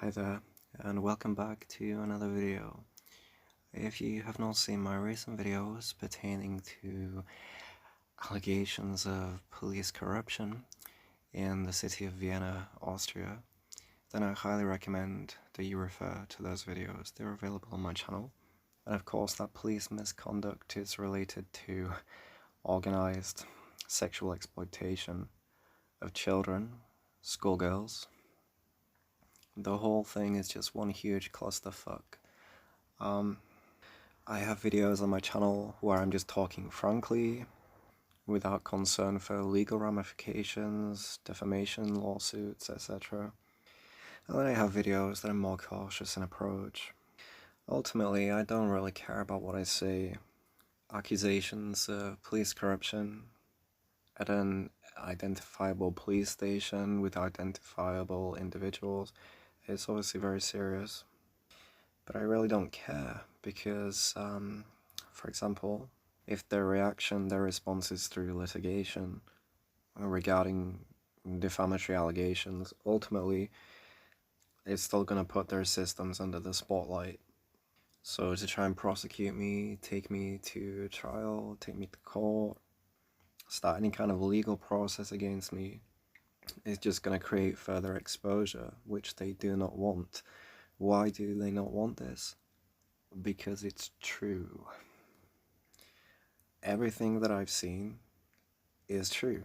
Hi there, and welcome back to another video. If you have not seen my recent videos pertaining to allegations of police corruption in the city of Vienna, Austria, then I highly recommend that you refer to those videos. They're available on my channel. And of course, that police misconduct is related to organized sexual exploitation of children, schoolgirls. The whole thing is just one huge clusterfuck. I have videos on my channel where I'm just talking frankly, without concern for legal ramifications, defamation, lawsuits, etc. And then I have videos that are more cautious in approach. Ultimately, I don't really care about what I say. Accusations of police corruption at an identifiable police station with identifiable individuals is obviously very serious. But I really don't care because, for example, if their response is through litigation regarding defamatory allegations, ultimately it's still going to put their systems under the spotlight. So to try and prosecute me, take me to trial, take me to court, start any kind of legal process against me, is just going to create further exposure, which they do not want. Why do they not want this? Because it's true. Everything that I've seen is true.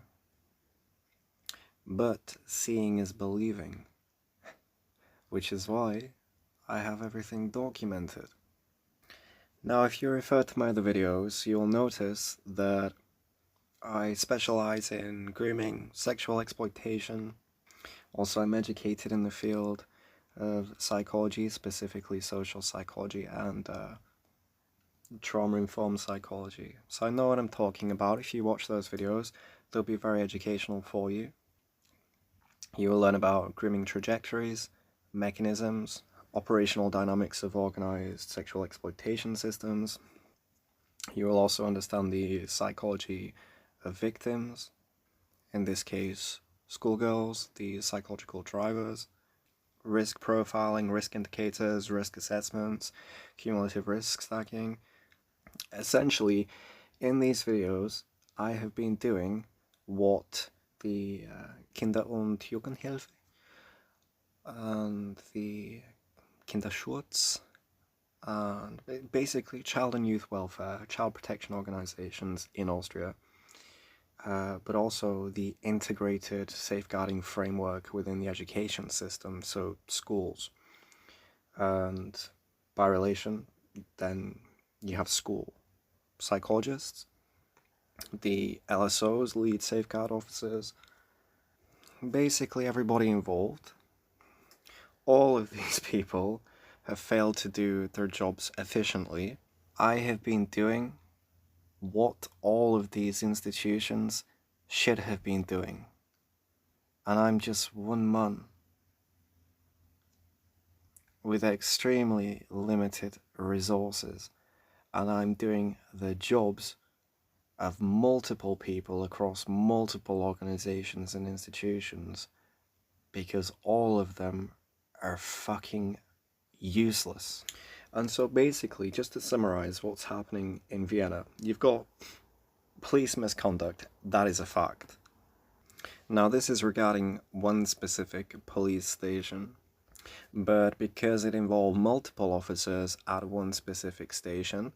But seeing is believing, which is why I have everything documented. Now, if you refer to my other videos, you'll notice that I specialize in grooming, sexual exploitation. Also, I'm educated in the field of psychology, specifically social psychology and trauma-informed psychology. So I know what I'm talking about. If you watch those videos, they'll be very educational for you. You will learn about grooming trajectories, mechanisms, operational dynamics of organized sexual exploitation systems. You will also understand the psychology of victims, in this case, schoolgirls, the psychological drivers, risk profiling, risk indicators, risk assessments, cumulative risk stacking. Essentially, in these videos, I have been doing what the Kinder- und Jugendhilfe and the Kinderschutz and basically child and youth welfare, child protection organizations in Austria, but also the integrated safeguarding framework within the education system, so schools. And by relation, then you have school psychologists, the LSOs, lead safeguard officers, basically everybody involved. All of these people have failed to do their jobs efficiently. I have been doing what all of these institutions should have been doing. And I'm just one man with extremely limited resources. And I'm doing the jobs of multiple people across multiple organizations and institutions because all of them are fucking useless. And so basically, just to summarize what's happening in Vienna, you've got police misconduct, that is a fact. Now this is regarding one specific police station, but because it involved multiple officers at one specific station,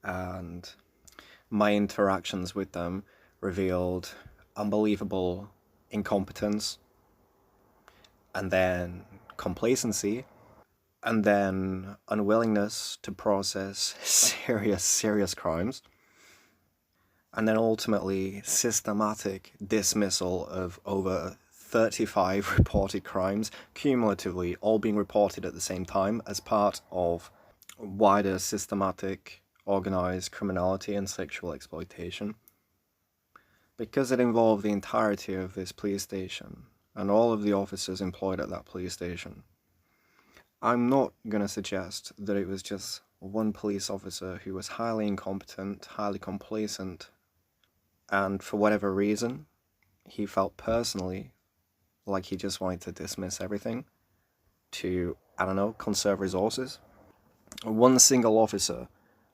and my interactions with them revealed unbelievable incompetence, and then complacency, and then unwillingness to process serious crimes, and then ultimately systematic dismissal of over 35 reported crimes, cumulatively all being reported at the same time as part of wider systematic organized criminality and sexual exploitation. Because it involved the entirety of this police station and all of the officers employed at that police station, I'm not going to suggest that it was just one police officer who was highly incompetent, highly complacent, and for whatever reason, he felt personally like he just wanted to dismiss everything. to, I don't know, conserve resources. One single officer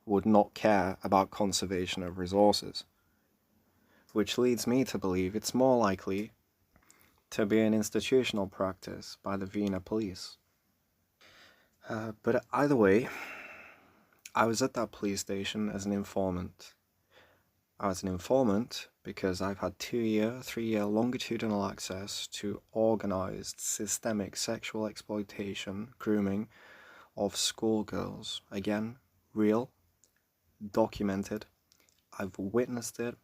would not care about conservation of resources, which leads me to believe it's more likely to be an institutional practice by the Vienna police. But either way, I was at that police station as an informant. I was an informant because I've had 2-year, 3-year longitudinal access to organised, systemic sexual exploitation, grooming of schoolgirls. Again, real, documented. I've witnessed it.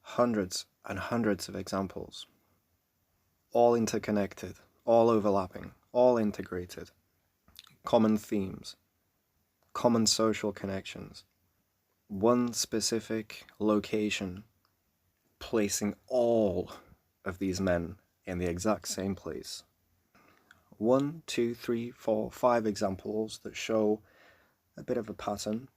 Hundreds and hundreds of examples. All interconnected, all overlapping, all integrated. Common themes, common social connections. One specific location placing all of these men in the exact same place. 1, 2, 3, 4, 5 examples that show a bit of a pattern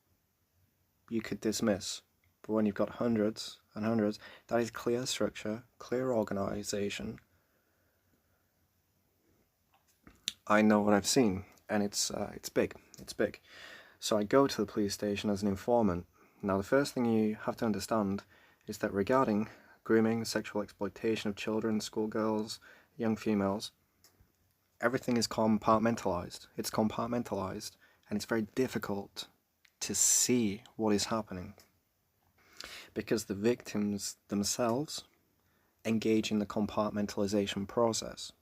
you could dismiss. But when you've got hundreds and hundreds, that is clear structure, clear organization. I know what I've seen, and it's big. It's big. So I go to the police station as an informant. Now, the first thing you have to understand is that regarding grooming, sexual exploitation of children, schoolgirls, young females, everything is compartmentalized. It's compartmentalized, and it's very difficult to see what is happening because the victims themselves engage in the compartmentalization process.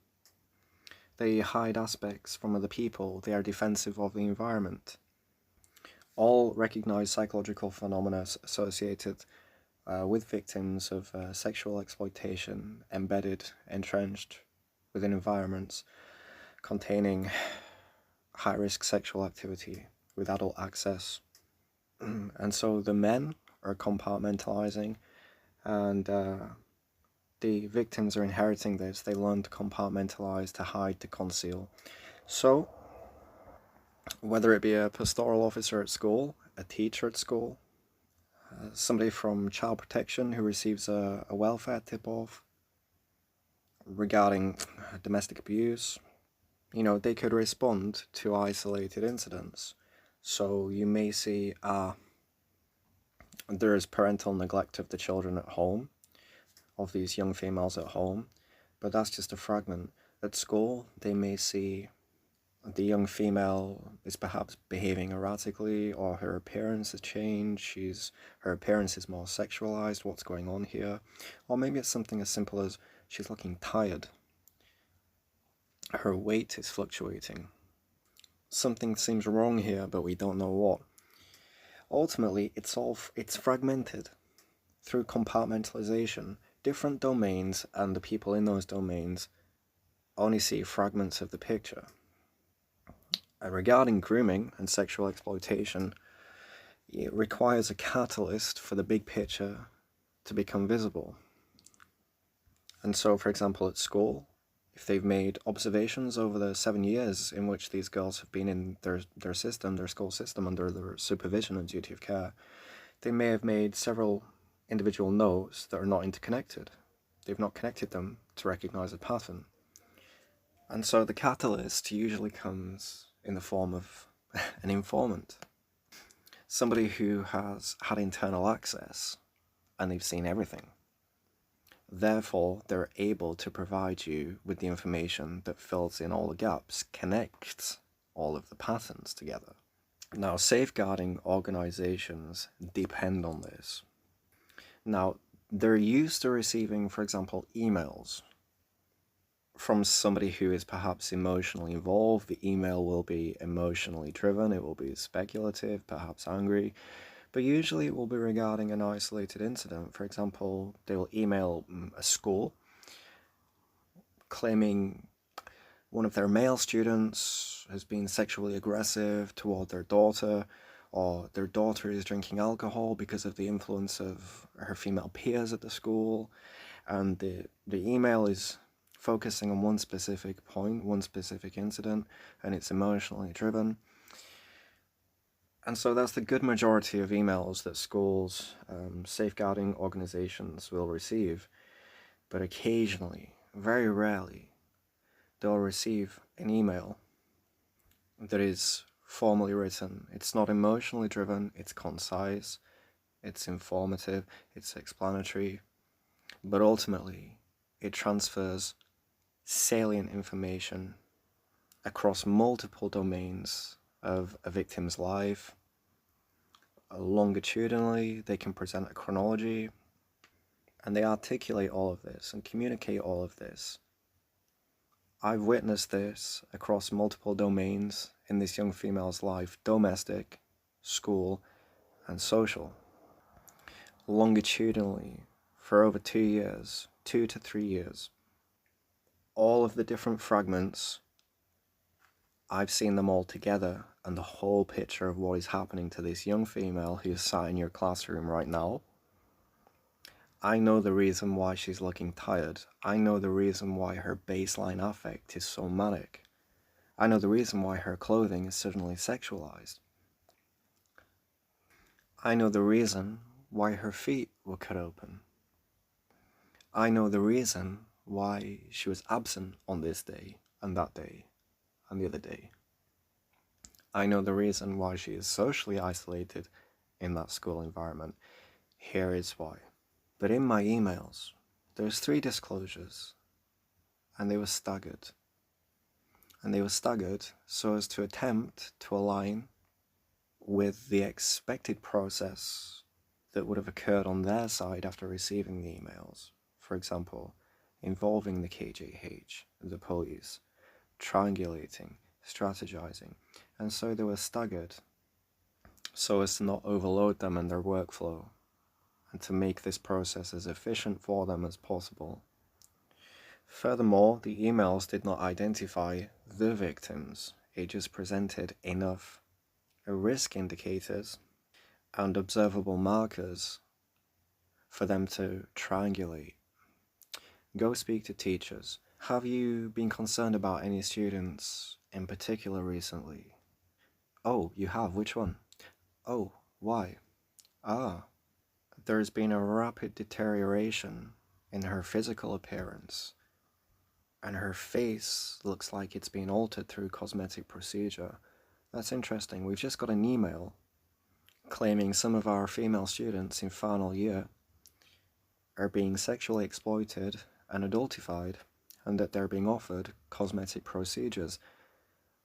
They hide aspects from other people. They are defensive of the environment. All recognized psychological phenomena associated with victims of sexual exploitation, embedded, entrenched within environments containing high-risk sexual activity with adult access. And so the men are compartmentalizing, and the victims are inheriting this. They learn to compartmentalize, to hide, to conceal. So whether it be a pastoral officer at school, a teacher at school, somebody from child protection who receives a welfare tip-off regarding domestic abuse, they could respond to isolated incidents. So you may see there is parental neglect of the children at home, of these young females at home, but that's just a fragment. At school, they may see the young female is perhaps behaving erratically, or her appearance has changed, her appearance is more sexualized, what's going on here? Or maybe it's something as simple as she's looking tired. Her weight is fluctuating. Something seems wrong here, but we don't know what. Ultimately, it's fragmented through compartmentalization. Different domains and the people in those domains only see fragments of the picture. Regarding grooming and sexual exploitation, it requires a catalyst for the big picture to become visible. And so, for example, at school, if they've made observations over the 7 years in which these girls have been in their system, their school system, under their supervision and duty of care, they may have made several individual notes that are not interconnected. They've not connected them to recognize a pattern. And so the catalyst usually comes in the form of an informant. Somebody who has had internal access and they've seen everything. Therefore, they're able to provide you with the information that fills in all the gaps, connects all of the patterns together. Now, safeguarding organizations depend on this. Now, they're used to receiving, for example, emails from somebody who is perhaps emotionally involved. The email will be emotionally driven, it will be speculative, perhaps angry, but usually it will be regarding an isolated incident. For example, they will email a school claiming one of their male students has been sexually aggressive toward their daughter, or their daughter is drinking alcohol because of the influence of her female peers at the school, and the email is focusing on one specific point, one specific incident, and it's emotionally driven. And so that's the good majority of emails that schools, safeguarding organizations will receive. But occasionally, very rarely, they'll receive an email that is formally written. It's not emotionally driven, it's concise, it's informative, it's explanatory, but ultimately it transfers salient information across multiple domains of a victim's life. Longitudinally, they can present a chronology, and they articulate all of this and communicate all of this. I've witnessed this across multiple domains in this young female's life: domestic, school, and social. Longitudinally, for over 2 years, 2 to 3 years, all of the different fragments, I've seen them all together, and the whole picture of what is happening to this young female who is sat in your classroom right now. I know the reason why she's looking tired. I know the reason why her baseline affect is so manic. I know the reason why her clothing is suddenly sexualized. I know the reason why her feet were cut open. I know the reason why she was absent on this day and that day and the other day. I know the reason why she is socially isolated in that school environment. Here is why. But in my emails, there's 3 disclosures, and they were staggered. And they were staggered so as to attempt to align with the expected process that would have occurred on their side after receiving the emails. For example, involving the KJH, the police, triangulating, strategizing. And so they were staggered so as to not overload them in their workflow, and to make this process as efficient for them as possible. Furthermore, the emails did not identify the victims. It just presented enough risk indicators and observable markers for them to triangulate. Go speak to teachers. Have you been concerned about any students in particular recently? Oh, you have? Which one? Oh, why? Ah, there's been a rapid deterioration in her physical appearance, and her face looks like it's been altered through cosmetic procedure. That's interesting. We've just got an email claiming some of our female students in final year are being sexually exploited and adultified, and that they're being offered cosmetic procedures.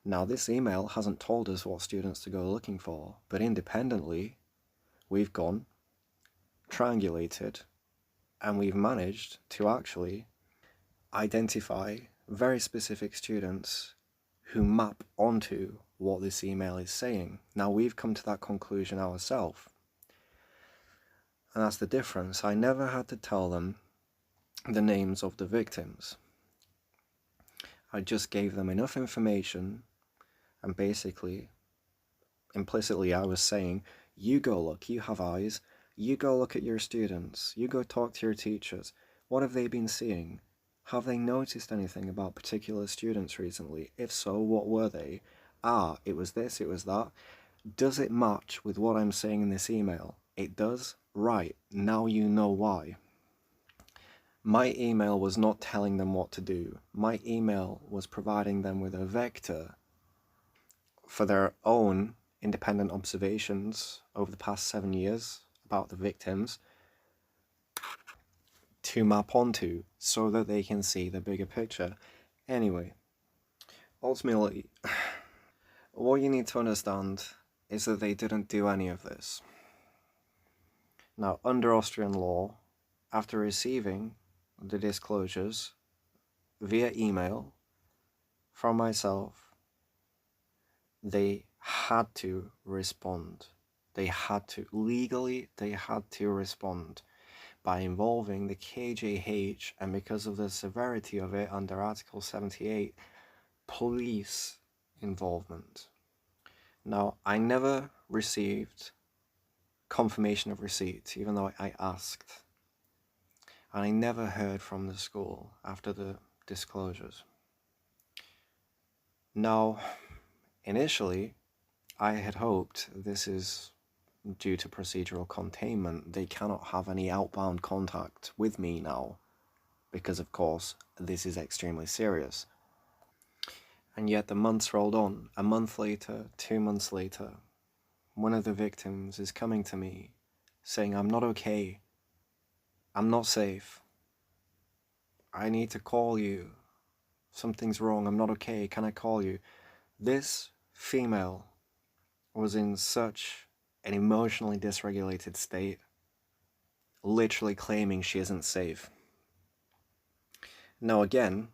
Now, this email hasn't told us what students to go looking for, but independently, we've gone, triangulated, and we've managed to actually identify very specific students who map onto what this email is saying. Now, we've come to that conclusion ourselves, and that's the difference. I never had to tell them the names of the victims. I just gave them enough information, and basically, implicitly, I was saying, you go look, you have eyes, you go look at your students, you go talk to your teachers. What have they been seeing? Have they noticed anything about particular students recently? If so, what were they? Ah, it was this, it was that. Does it match with what I'm saying in this email? It does? Right, now you know why. My email was not telling them what to do. My email was providing them with a vector for their own independent observations over the past 7 years about the victims to map onto so that they can see the bigger picture. Anyway, ultimately, what you need to understand is that they didn't do any of this. Now, under Austrian law, after receiving the disclosures via email from myself, they had to respond. They had to, legally, they had to respond by involving the KJH, and because of the severity of it under Article 78, police involvement. Now, I never received confirmation of receipt, even though I asked. And I never heard from the school after the disclosures. Now, initially, I had hoped this is due to procedural containment. They cannot have any outbound contact with me now, because of course, this is extremely serious. And yet the months rolled on. A month later, 2 months later, one of the victims is coming to me saying, I'm not okay. I'm not safe. I need to call you. Something's wrong. I'm not okay. Can I call you? This female was in such an emotionally dysregulated state, literally claiming she isn't safe. Now again,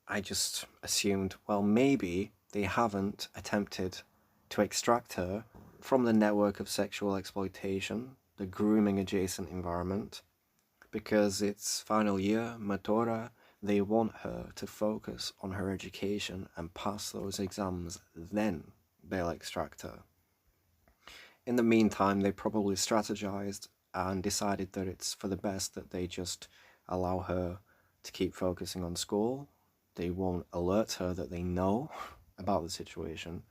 I just assumed, well, maybe they haven't attempted to extract her from the network of sexual exploitation, the grooming adjacent environment, because it's final year, matura, they want her to focus on her education and pass those exams, then they'll extract her. In the meantime, they probably strategized and decided that it's for the best that they just allow her to keep focusing on school. They won't alert her that they know about the situation,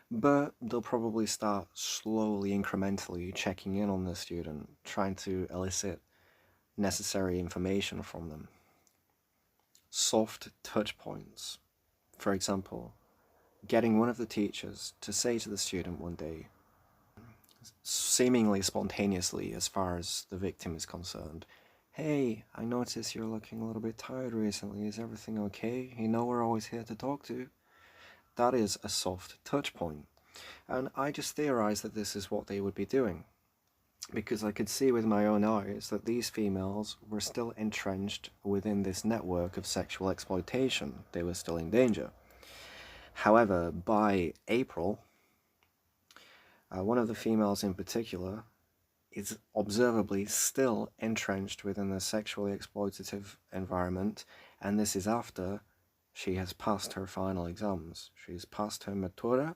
but they'll probably start slowly, incrementally checking in on the student, trying to elicit necessary information from them. Soft touch points. For example, getting one of the teachers to say to the student one day, seemingly spontaneously as far as the victim is concerned, hey, I notice you're looking a little bit tired recently. Is everything okay? You know we're always here to talk to. That is a soft touch point. And I just theorized that this is what they would be doing, because I could see with my own eyes that these females were still entrenched within this network of sexual exploitation. They were still in danger. However, by April, one of the females in particular is observably still entrenched within the sexually exploitative environment, and this is after she has passed her final exams. She's passed her matura,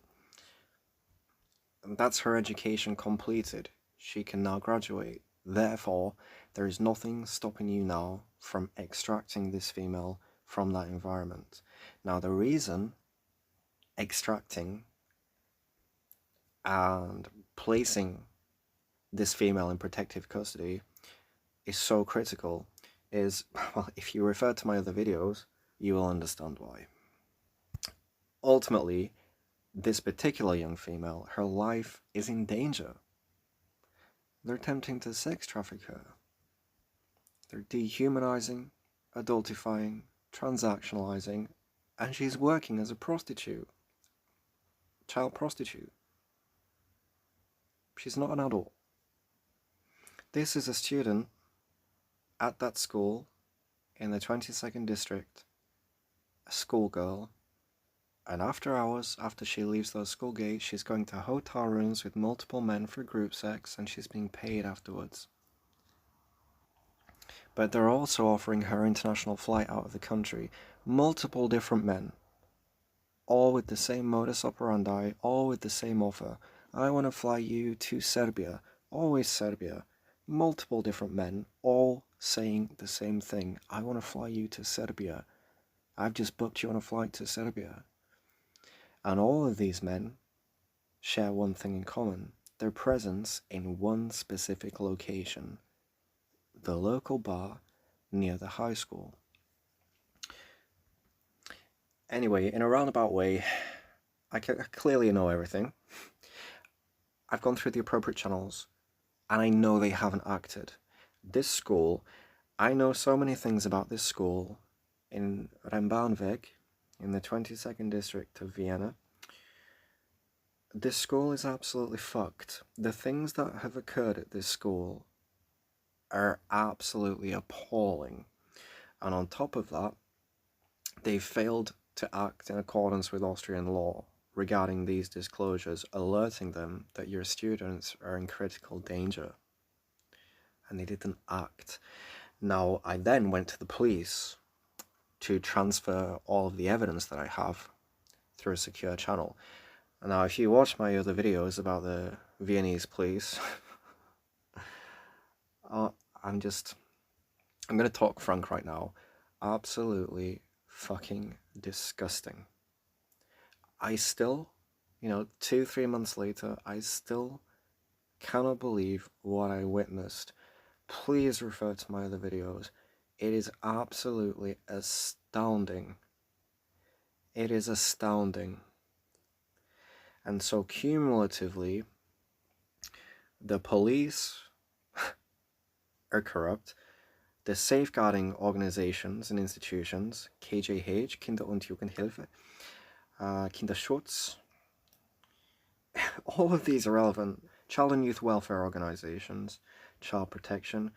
and that's her education completed. She can now graduate. Therefore, there is nothing stopping you now from extracting this female from that environment. Now, the reason extracting and placing this female in protective custody is so critical is, well, if you refer to my other videos, you will understand why. Ultimately, this particular young female, her life is in danger. They're attempting to sex traffic her. They're dehumanizing, adultifying, transactionalizing, and she's working as a prostitute. Child prostitute. She's not an adult. This is a student at that school in the 22nd district, a schoolgirl, and after hours, after she leaves those school gates, she's going to hotel rooms with multiple men for group sex, and she's being paid afterwards. But they're also offering her international flight out of the country. Multiple different men, all with the same modus operandi, all with the same offer. I want to fly you to Serbia, always Serbia. Multiple different men, all saying the same thing. I want to fly you to Serbia. I've just booked you on a flight to Serbia. And all of these men share one thing in common: their presence in one specific location, the local bar near the high school. Anyway, in a roundabout way, I clearly know everything. I've gone through the appropriate channels, and I know they haven't acted. This school, I know so many things about this school in Rembarnweg, in the 22nd district of Vienna. This school is absolutely fucked. The things that have occurred at this school are absolutely appalling. And on top of that, they failed to act in accordance with Austrian law regarding these disclosures, alerting them that your students are in critical danger. And they didn't act. Now, I then went to the police to transfer all of the evidence that I have through a secure channel. Now, if you watch my other videos about the Viennese police, I'm going to talk frank right now. Absolutely fucking disgusting. I still, 2-3 months later, I still cannot believe what I witnessed. Please refer to my other videos. It is absolutely astounding. It is astounding. And so cumulatively, the police are corrupt, the safeguarding organizations and institutions, KJH, Kinder- und Jugendhilfe, Kinderschutz, all of these are relevant. Child and youth welfare organizations, child protection,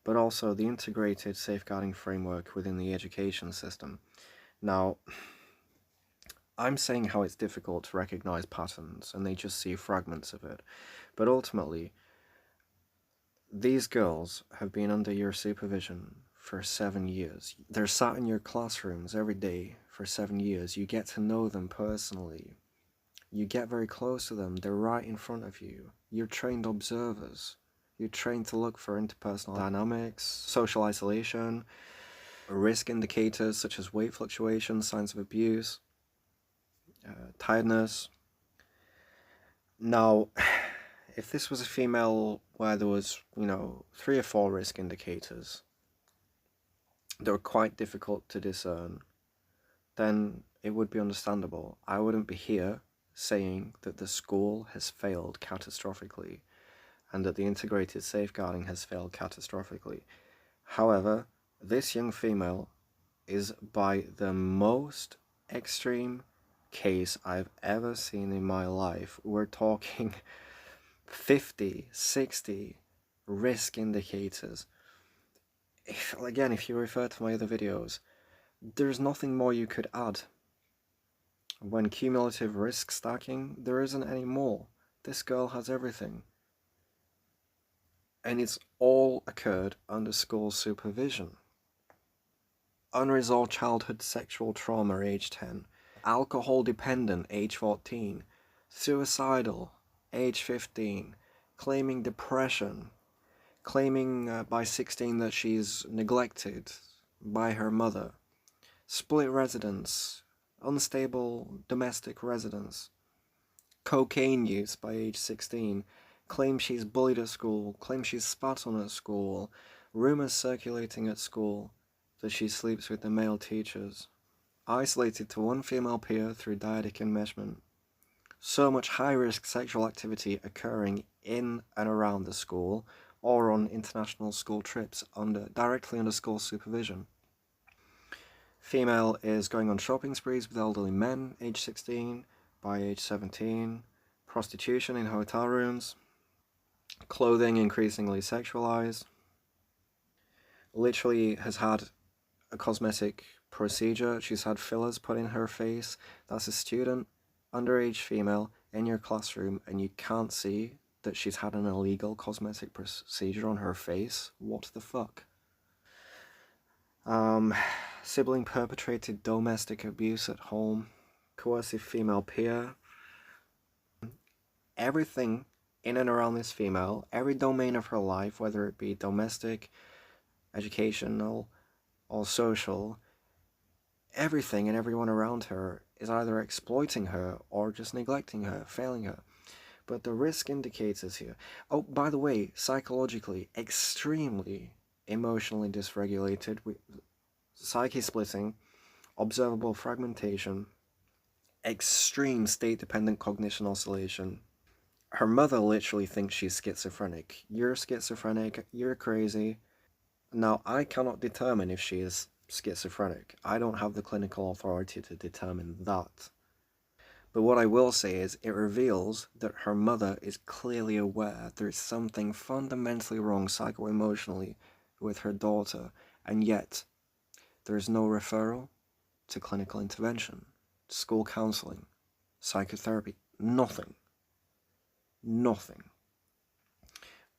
but also the integrated safeguarding framework within the education system. Now, I'm saying how it's difficult to recognize patterns and they just see fragments of it. But ultimately, these girls have been under your supervision for 7 years. They're sat in your classrooms every day for 7 years. You get to know them personally. You get very close to them. They're right in front of you. You're trained observers. You're trained to look for interpersonal dynamics, social isolation, risk indicators such as weight fluctuation, signs of abuse, tiredness. Now, if this was a female where there was, 3 or 4 risk indicators that were quite difficult to discern, then it would be understandable. I wouldn't be here saying that the school has failed catastrophically and that the integrated safeguarding has failed catastrophically. However, this young female is by the most extreme case I've ever seen in my life. We're talking 50, 60 risk indicators. If you refer to my other videos, there's nothing more you could add. When cumulative risk stacking, there isn't any more. This girl has everything. And it's all occurred under school supervision. Unresolved childhood sexual trauma, age 10. Alcohol dependent, age 14. Suicidal, age 15. Claiming depression. Claiming by 16 that she's neglected by her mother. Split residence. Unstable domestic residence. Cocaine use by age 16. Claims she's bullied at school. Claims she's spat on at school. Rumours circulating at school that she sleeps with the male teachers. Isolated to one female peer through dyadic enmeshment. So much high-risk sexual activity occurring in and around the school or on international school trips directly under school supervision. Female is going on shopping sprees with elderly men, age 16, by age 17. Prostitution in hotel rooms. Clothing increasingly sexualized. Literally has had a cosmetic procedure. She's had fillers put in her face. That's a student, underage female, in your classroom, and you can't see that she's had an illegal cosmetic procedure on her face. What the fuck? Sibling perpetrated domestic abuse at home. Coercive female peer. Everything in and around this female, every domain of her life, whether it be domestic, educational, or social, everything and everyone around her is either exploiting her or just neglecting her, failing her. But the risk indicators here, oh, by the way, psychologically, extremely emotionally dysregulated, psyche splitting, observable fragmentation, extreme state-dependent cognition oscillation. Her mother literally thinks she's schizophrenic. You're schizophrenic, you're crazy. Now, I cannot determine if she is schizophrenic. I don't have the clinical authority to determine that. But what I will say is it reveals that her mother is clearly aware there is something fundamentally wrong psycho-emotionally with her daughter, and yet there is no referral to clinical intervention, school counseling, psychotherapy, nothing. Nothing.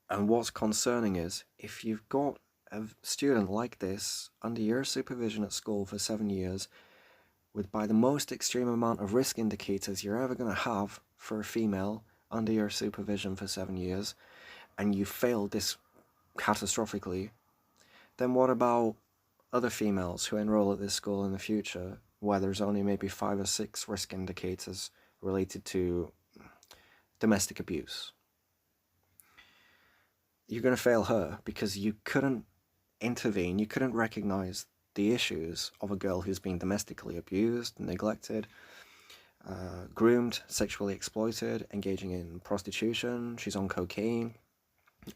And what's concerning is, if you've got a student like this under your supervision at school for 7 years, with by the most extreme amount of risk indicators you're ever going to have for a female under your supervision for 7 years, and you failed this catastrophically, then what about other females who enroll at this school in the future, where there's only maybe 5 or 6 risk indicators related to domestic abuse? You're going to fail her because you couldn't intervene, you couldn't recognize the issues of a girl who's been domestically abused, neglected, groomed, sexually exploited, engaging in prostitution, she's on cocaine,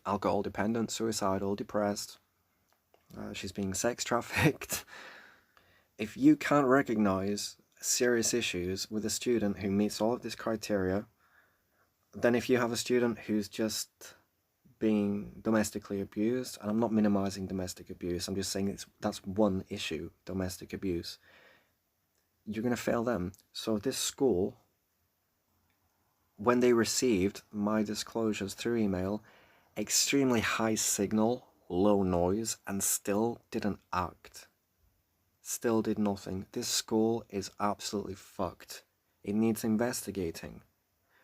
alcohol dependent, suicidal, depressed, she's being sex trafficked. If you can't recognize serious issues with a student who meets all of this criteria, then if you have a student who's just being domestically abused, and I'm not minimizing domestic abuse, I'm just saying that's one issue, domestic abuse, you're going to fail them. So this school, when they received my disclosures through email, extremely high signal, low noise, and still didn't act. Still did nothing. This school is absolutely fucked. It needs investigating.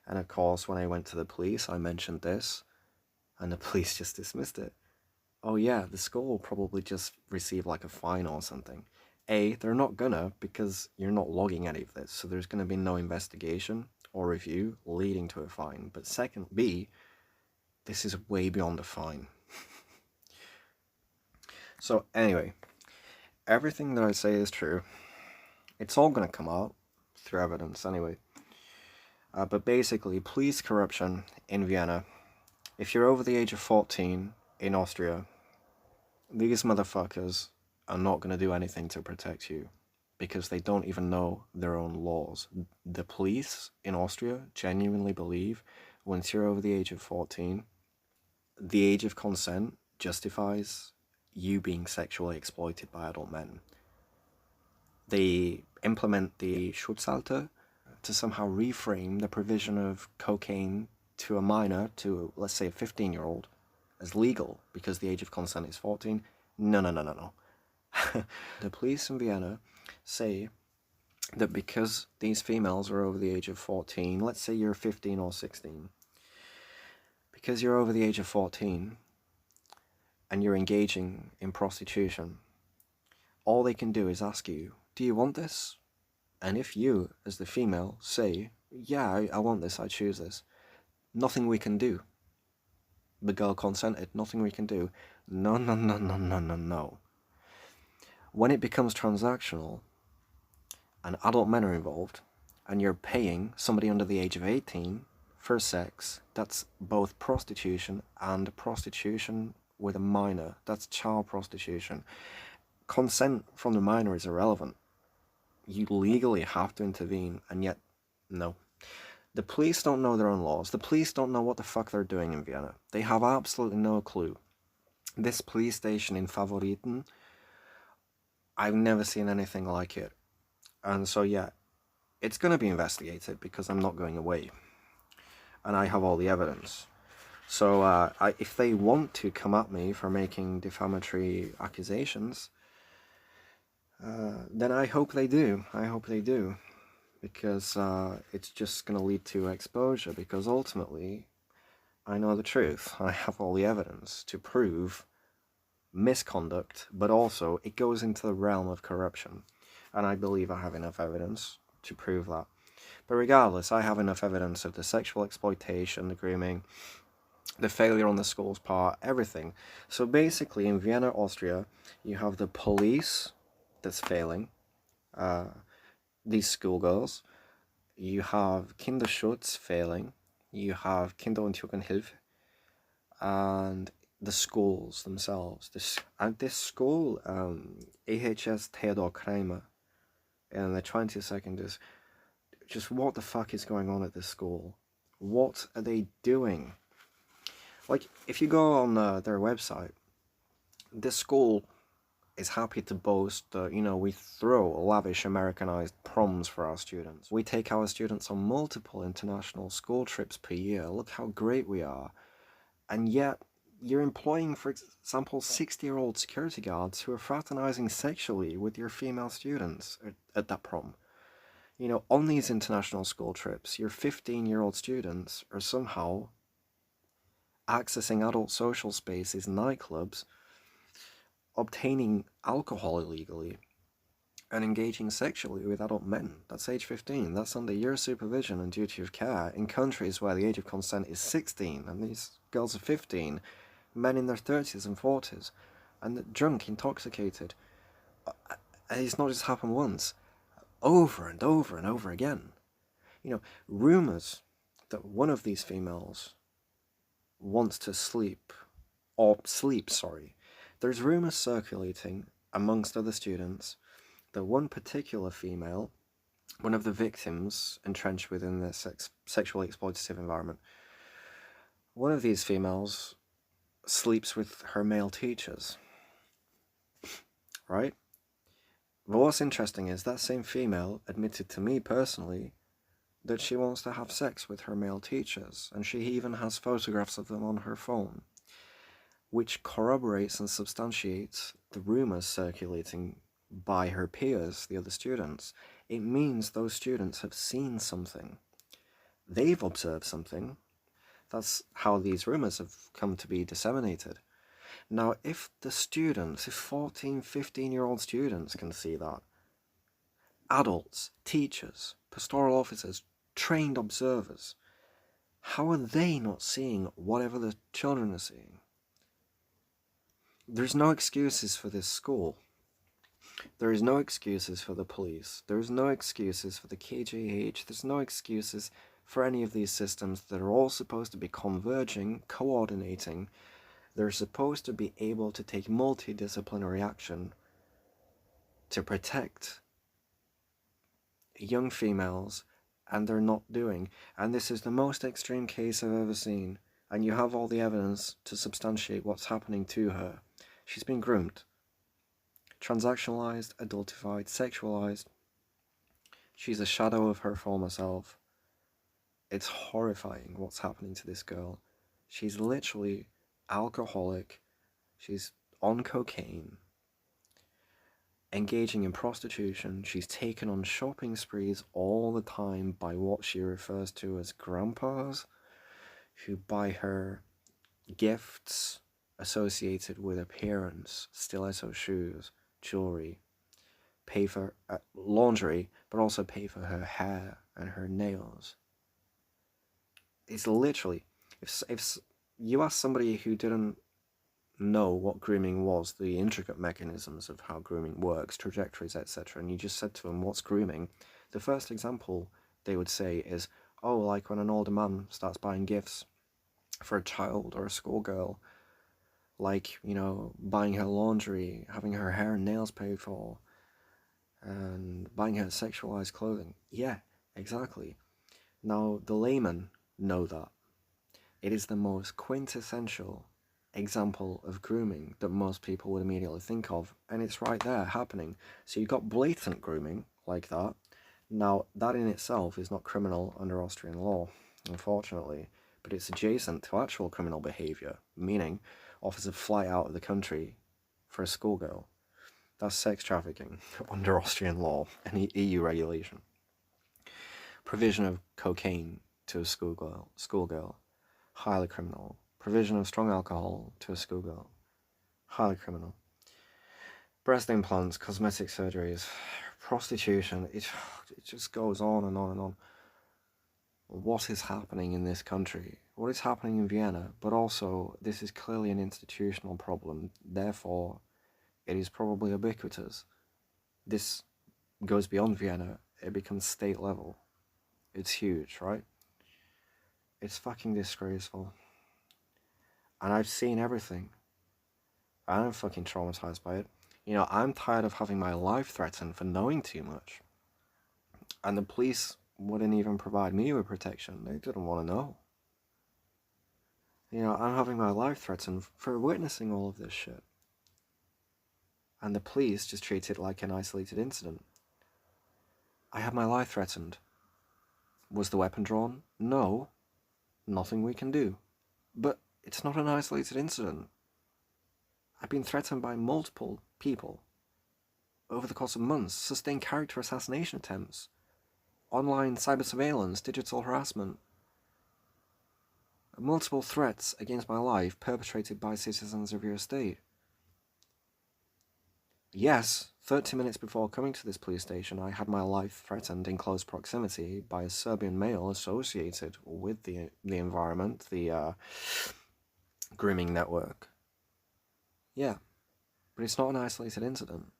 And of course, when I went to the police, I mentioned this, and the police just dismissed it. Oh yeah, the school will probably just receive like a fine or something. A, they're not gonna, because you're not logging any of this, so there's gonna be no investigation or review leading to a fine. But second, B, this is way beyond a fine. So anyway, everything that I say is true. It's all gonna come out through evidence anyway. But basically, police corruption in Vienna. If you're over the age of 14 in Austria, these motherfuckers are not going to do anything to protect you because they don't even know their own laws. The police in Austria genuinely believe once you're over the age of 14, the age of consent justifies you being sexually exploited by adult men. They implement the Schutzalter to somehow reframe the provision of cocaine to a minor, to let's say a 15-year-old, as legal because the age of consent is 14. No. The police in Vienna say that because these females are over the age of 14, let's say you're 15 or 16, because you're over the age of 14 and you're engaging in prostitution, all they can do is ask you, do you want this? And if you, as the female, say, yeah, I want this, I choose this, nothing we can do. The girl consented, nothing we can do. No. When it becomes transactional, and adult men are involved, and you're paying somebody under the age of 18 for sex, that's both prostitution and prostitution with a minor. That's child prostitution. Consent from the minor is irrelevant. You legally have to intervene, and yet, no. The police don't know their own laws. The police don't know what the fuck they're doing in Vienna. They have absolutely no clue. This police station in Favoriten, I've never seen anything like it. And so yeah, it's going to be investigated because I'm not going away. And I have all the evidence. So if they want to come at me for making defamatory accusations, then I hope they do. Because it's just going to lead to exposure, because ultimately I know the truth. I have all the evidence to prove misconduct, but also it goes into the realm of corruption, and I believe I have enough evidence to prove that. But regardless, I have enough evidence of the sexual exploitation, the grooming, the failure on the school's part, everything. So basically in Vienna, Austria, you have the police that's failing, these schoolgirls, you have Kinderschutz failing, you have Kinder- und Jugendhilfe, and the schools themselves. This school, AHS Theodor Kramer, in the 22nd is just, what the fuck is going on at this school? What are they doing? Like, if you go on their website, this school is happy to boast that, we throw lavish Americanized proms for our students. We take our students on multiple international school trips per year. Look how great we are. And yet, you're employing, for example, 60-year-old security guards who are fraternizing sexually with your female students at that prom. On these international school trips, your 15-year-old students are somehow accessing adult social spaces, nightclubs, obtaining alcohol illegally, and engaging sexually with adult men. That's age 15. That's under your supervision and duty of care in countries where the age of consent is 16, and these girls are 15, men in their 30s and 40s, and drunk, intoxicated. And it's not just happened once, over and over and over again. You know, rumours that one of these females wants to sleep, There's rumours circulating amongst other students that one particular female, one of the victims entrenched within the sexually exploitative environment, one of these females sleeps with her male teachers, right? But what's interesting is that same female admitted to me personally that she wants to have sex with her male teachers, and she even has photographs of them on her phone, which corroborates and substantiates the rumours circulating by her peers, the other students. It means those students have seen something. They've observed something. That's how these rumours have come to be disseminated. Now, if 14, 15-year-old students can see that, adults, teachers, pastoral officers, trained observers, how are they not seeing whatever the children are seeing? There's no excuses for this school. There is no excuses for the police. There's no excuses for the KJH. There's no excuses for any of these systems that are all supposed to be converging, coordinating. They're supposed to be able to take multidisciplinary action to protect young females, and they're not doing. And this is the most extreme case I've ever seen, and you have all the evidence to substantiate what's happening to her. She's been groomed, transactionalized, adultified, sexualized. She's a shadow of her former self. It's horrifying what's happening to this girl. She's literally alcoholic. She's on cocaine, engaging in prostitution. She's taken on shopping sprees all the time by what she refers to as grandpas, who buy her gifts associated with appearance, stiletto shoes, jewelry, pay for laundry, but also pay for her hair and her nails. It's literally, if you ask somebody who didn't know what grooming was, the intricate mechanisms of how grooming works, trajectories, etc., and you just said to them, what's grooming? The first example they would say is, oh, like when an older man starts buying gifts for a child or a schoolgirl, like, you know, buying her laundry, having her hair and nails paid for, and buying her sexualized clothing. Yeah, exactly. Now, the laymen know that. It is the most quintessential example of grooming that most people would immediately think of, and it's right there happening. So you've got blatant grooming like that. Now, that in itself is not criminal under Austrian law, unfortunately, but it's adjacent to actual criminal behaviour, meaning offers a flight out of the country for a schoolgirl. That's sex trafficking under Austrian law and EU regulation. Provision of cocaine to a schoolgirl, highly criminal. Provision of strong alcohol to a schoolgirl, highly criminal. Breast implants, cosmetic surgeries, prostitution, it just goes on and on and on. What is happening in this country? What is happening in Vienna? But also, this is clearly an institutional problem. Therefore, it is probably ubiquitous. This goes beyond Vienna. It becomes state level. It's huge, right? It's fucking disgraceful. And I've seen everything. I'm fucking traumatized by it. You know, I'm tired of having my life threatened for knowing too much. And the police wouldn't even provide me with protection. They didn't want to know. You know, I'm having my life threatened for witnessing all of this shit. And the police just treat it like an isolated incident. I had my life threatened. Was the weapon drawn? No. Nothing we can do. But it's not an isolated incident. I've been threatened by multiple people over the course of months, sustained character assassination attempts, online cyber surveillance, digital harassment, multiple threats against my life perpetrated by citizens of your state. Yes, 30 minutes before coming to this police station, I had my life threatened in close proximity by a Serbian male associated with the environment, the grooming network. Yeah, but it's not an isolated incident.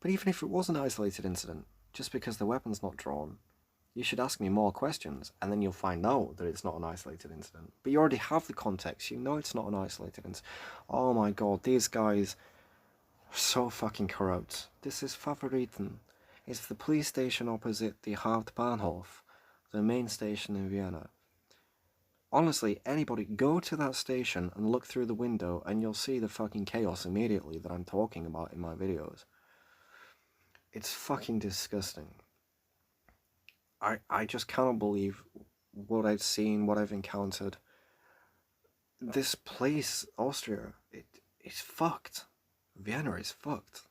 But even if it was an isolated incident, just because the weapon's not drawn, you should ask me more questions, and then you'll find out that it's not an isolated incident. But you already have the context, you know it's not an isolated incident. Oh my god, these guys are so fucking corrupt. This is Favoriten. It's the police station opposite the Hauptbahnhof, the main station in Vienna. Honestly, anybody, go to that station and look through the window and you'll see the fucking chaos immediately that I'm talking about in my videos. It's fucking disgusting. I just cannot believe what I've seen, what I've encountered. This place, Austria, it's fucked. Vienna is fucked.